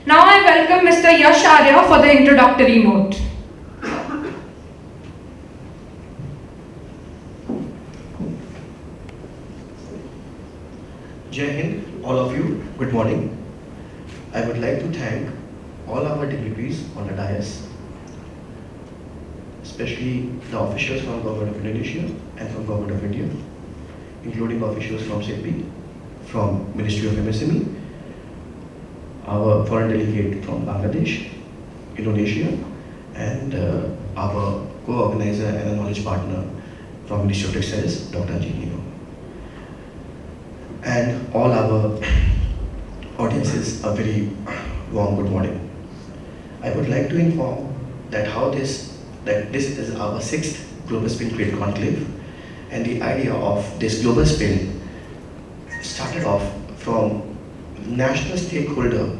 Now I welcome Mr. Yash Arya for the introductory note. Jai Hind, all of you, good morning. I would like to thank all our dignitaries on the dais, especially the officials from Government of Indonesia and from Government of India, including officials from SIDBI, from Ministry of MSME, our foreign delegate from Bangladesh, Indonesia, and our co-organizer and a knowledge partner from Ministry of Textiles, Dr. Ajit, and all our audiences a very warm good morning. I would like to inform that this is our 6th Global Spin Trade Conclave, and the idea of this Global Spin started off from national stakeholder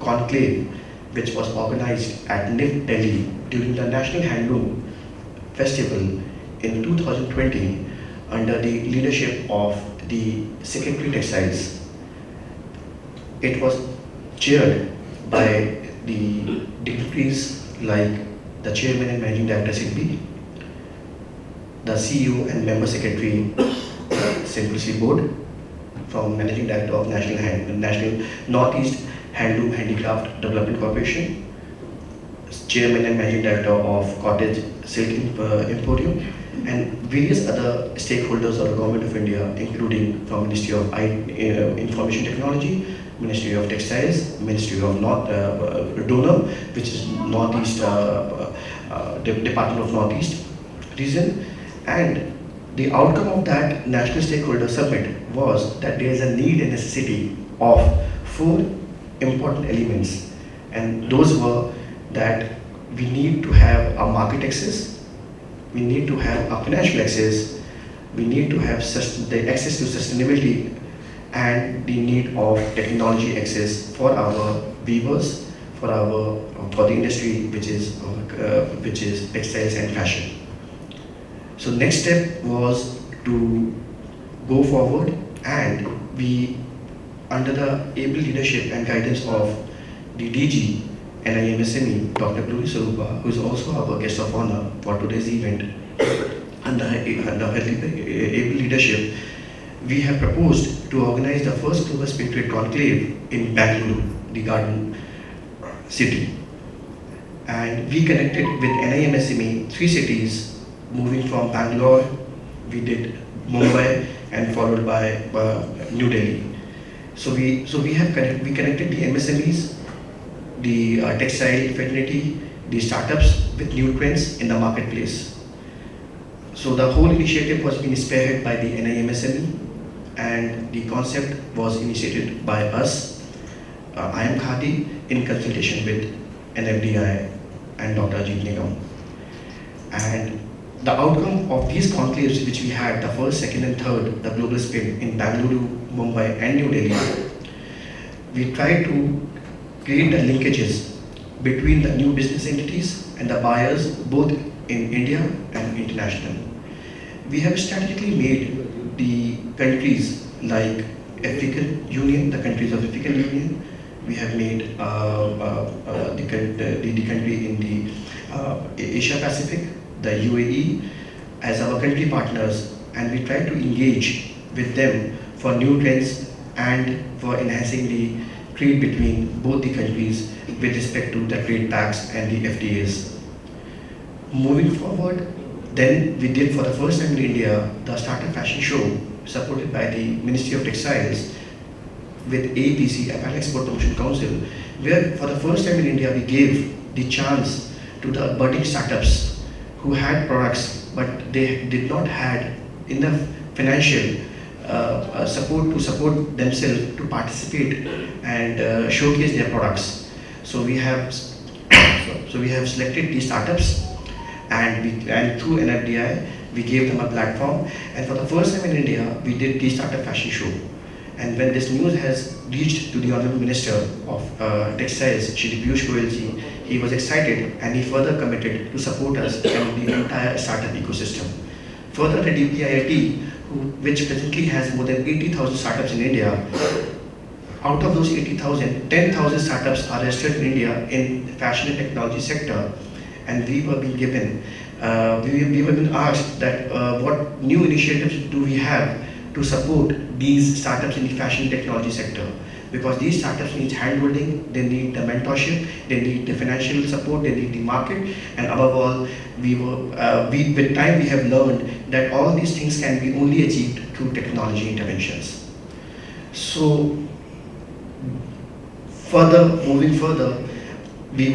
conclave, which was organized at NIF Delhi during the National Handloom Festival in 2020 under the leadership of the Secretary Textiles. It was chaired by the dignitaries like the Chairman and Managing Director SIDBI, the CEO and Member Secretary Simplicity Board, from Managing Director of National Northeast Handloom Handicraft Development Corporation, Chairman and Managing Director of Cottage Silk Emporium, and various other stakeholders of the Government of India, including from Ministry of Information Technology, Ministry of Textiles, Ministry of Donor, which is Northeast Department of Northeast region, and the outcome of that National Stakeholder Summit was that there is a need and necessity of 4 important elements, and those were that we need to have a market access, we need to have a financial access, we need to have the access to sustainability, and the need of technology access for our weavers, for the industry which is textiles and fashion. So next step was to go forward, and we, under the able leadership and guidance of the DG NIMSME, Dr. Glory Sarupa, who is also our guest of honor for today's event, under her able leadership, we have proposed to organize the first Global Spin Trade Conclave in Bengaluru, the garden city. And we connected with NIMSME 3 cities, moving from Bangalore, we did Mumbai, and followed by New Delhi. So we connected the MSMEs, the textile fraternity, the startups with new trends in the marketplace. So the whole initiative was being spearheaded by the NIMSME, and the concept was initiated by us, I am Khadi, in consultation with NFDI and Dr. Ajit Nigam. And the outcome of these conclaves, which we had, the first, second, and third, the Global Spin in Bengaluru, Mumbai, and New Delhi, we tried to create the linkages between the new business entities and the buyers, both in India and international. We have strategically made the countries like African Union, the countries of African Union. We have made the country in the Asia Pacific, the UAE, as our country partners, and we try to engage with them for new trends and for enhancing the trade between both the countries with respect to the trade pacts and the FTAs. Moving forward, then we did for the first time in India the Startup Fashion Show supported by the Ministry of Textiles with APC, Apparel Export Promotion Council, where for the first time in India we gave the chance to the budding startups who had products but they did not had enough financial support to support themselves to participate and showcase their products. So we have selected these startups, and through NFDI we gave them a platform, and for the first time in India we did the Startup Fashion Show. And when this news has reached to the Honorable Minister of Textiles, Shri Piyush Goyal ji, he was excited and he further committed to support us in the entire startup ecosystem. Further, the DPIIT, which presently has more than 80,000 startups in India, Out of those 80,000, 10,000 startups are registered in India in the fashion and technology sector, and we were being given, we were being asked that what new initiatives do we have to support these startups in the fashion technology sector, because these startups need handholding, they need the mentorship, they need the financial support, they need the market, and above all, with time we have learned that all these things can be only achieved through technology interventions. So, moving further, we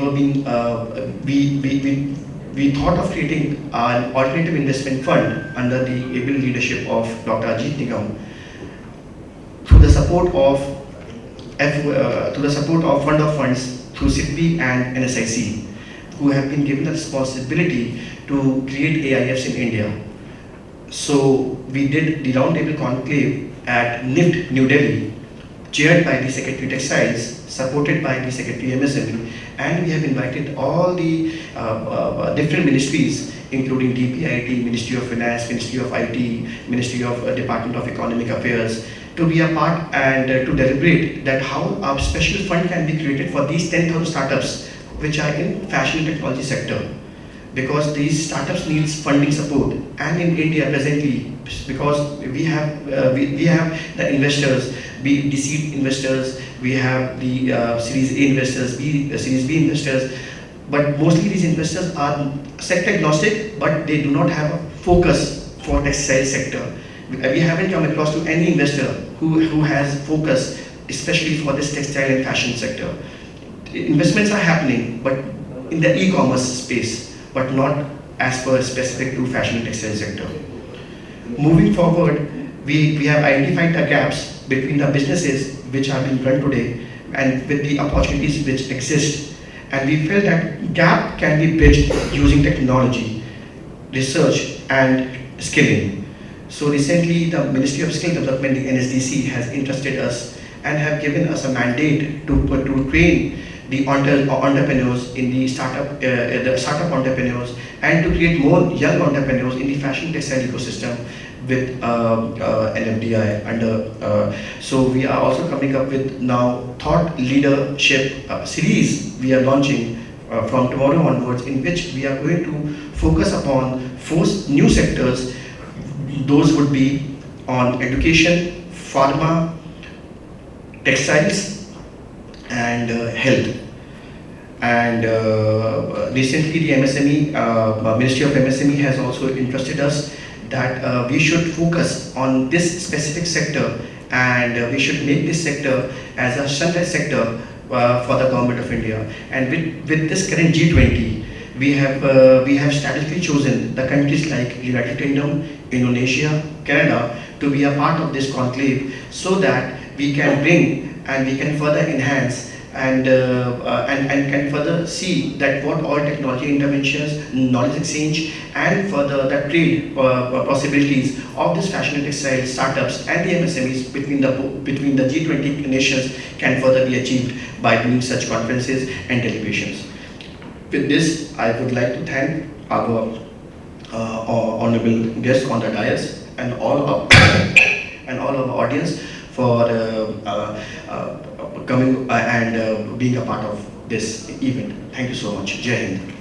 thought of creating an alternative investment fund under the able leadership of Dr. Ajit Nigam, through the support of Fund of Funds through SIDBI and NSIC, who have been given the responsibility to create AIFs in India. So we did the roundtable conclave at NIFT, New Delhi, chaired by the Secretary Textiles, supported by the Secretary MSME, and we have invited all the different ministries, including DPIT, Ministry of Finance, Ministry of IT, Ministry of Department of Economic Affairs, to be a part and to deliberate that how a special fund can be created for these 10,000 startups which are in fashion technology sector, because these startups needs funding support. And in India presently, because we have the investors, the seed investors, we have the Series A investors, Series B investors, but mostly these investors are sector agnostic, but they do not have a focus for textile sector. We haven't come across to any investor who has focus, especially for this textile and fashion sector. Investments are happening, but in the e-commerce space, but not as per specific to fashion and textile sector. Moving forward, we have identified the gaps between the businesses which are being run today and with the opportunities which exist. And we felt that gap can be bridged using technology, research and skilling. So recently the Ministry of Skill Development, the NSDC, has entrusted us and have given us a mandate to train the entrepreneurs in the startup entrepreneurs, and to create more young entrepreneurs in the fashion textile ecosystem with NFDI under. So we are also coming up with now thought leadership series we are launching from tomorrow onwards, in which we are going to focus upon 4 new sectors. Those would be on education, pharma, textiles and health. And recently the MSME, Ministry of MSME has also entrusted us that we should focus on this specific sector, and we should make this sector as a sunrise sector for the government of India. And with this current G20, we have strategically chosen the countries like United Kingdom, Indonesia, Canada to be a part of this conclave, so that we can bring and we can further enhance and can further see that what all technology interventions, knowledge exchange and further the trade possibilities of this fashion and textile startups and the MSMEs between the G20 nations can further be achieved by doing such conferences and deliberations. With this, I would like to thank our honorable guests on the dais and all of our audience for coming and being a part of this event. Thank you so much. Jai Hind.